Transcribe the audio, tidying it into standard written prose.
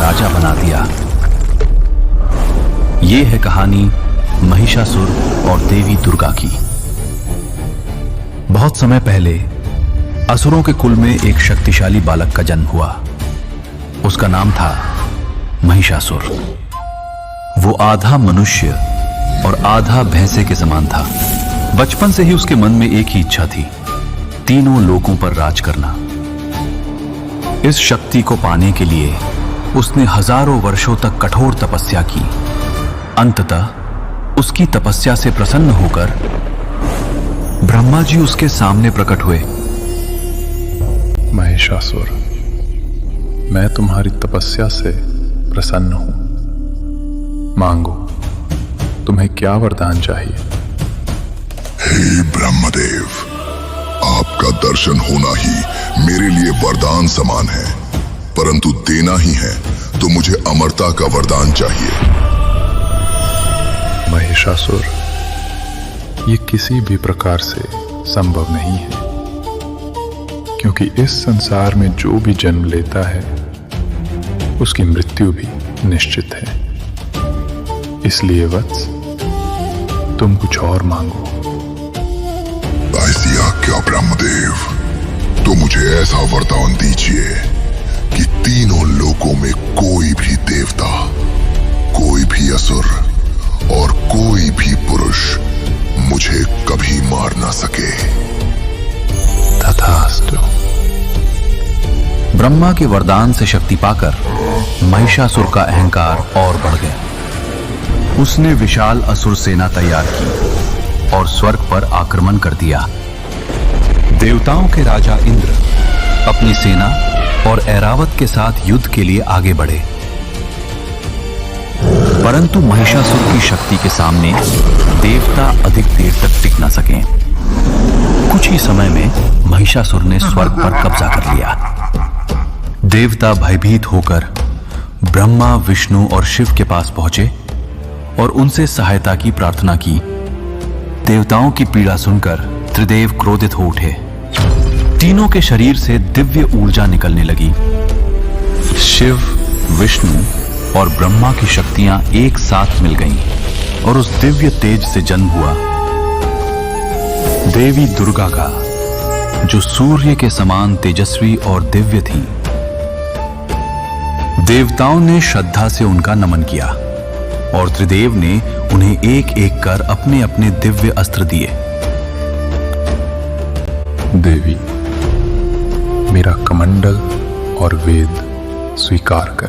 राजा बना दिया। ये है कहानी महिषासुर और देवी दुर्गा की। बहुत समय पहले असुरों के कुल में एक शक्तिशाली बालक का जन्म हुआ। उसका नाम था महिषासुर। वो आधा मनुष्य और आधा भैंसे के समान था। बचपन से ही उसके मन में एक ही इच्छा थी, तीनों लोकों पर राज करना। इस शक्ति को पाने के लिए उसने हजारों वर्षों तक कठोर तपस्या की। अंततः उसकी तपस्या से प्रसन्न होकर ब्रह्मा जी उसके सामने प्रकट हुए। महिषासुर, मैं तुम्हारी तपस्या से प्रसन्न हूं। मांगो, तुम्हें क्या वरदान चाहिए? हे ब्रह्मदेव, आपका दर्शन होना ही मेरे लिए वरदान समान है, परंतु देना ही है तो मुझे अमरता का वरदान चाहिए। महिषासुर, ये किसी भी प्रकार से संभव नहीं है, क्योंकि इस संसार में जो भी जन्म लेता है उसकी मृत्यु भी निश्चित है। इसलिए वत्स, तुम कुछ और मांगो। ऐसी आज्ञा ब्रह्मदेव, तो मुझे ऐसा वरदान दीजिए कि तीनों लोकों में कोई भी देवता, कोई भी असुर और कोई भी पुरुष मुझे कभी मार ना सके। तथास्तु। ब्रह्मा के वरदान से शक्ति पाकर महिषासुर का अहंकार और बढ़ गया। उसने विशाल असुर सेना तैयार की और स्वर्ग पर आक्रमण कर दिया। देवताओं के राजा इंद्र अपनी सेना और ऐरावत के साथ युद्ध के लिए आगे बढ़े, परंतु महिषासुर की शक्ति के सामने देवता अधिक देर तक टिक न सके। कुछ ही समय में महिषासुर ने स्वर्ग पर कब्जा कर लिया। देवता भयभीत होकर ब्रह्मा, विष्णु और शिव के पास पहुंचे और उनसे सहायता की प्रार्थना की। देवताओं की पीड़ा सुनकर त्रिदेव क्रोधित हो उठे। तीनों के शरीर से दिव्य ऊर्जा निकलने लगी। शिव, विष्णु और ब्रह्मा की शक्तियां एक साथ मिल गईं और उस दिव्य तेज से जन्म हुआ देवी दुर्गा का, जो सूर्य के समान तेजस्वी और दिव्य थी। देवताओं ने श्रद्धा से उनका नमन किया और त्रिदेव ने उन्हें एक एक कर अपने अपने दिव्य अस्त्र दिए। देवी, मेरा कमंडल और वेद स्वीकार कर।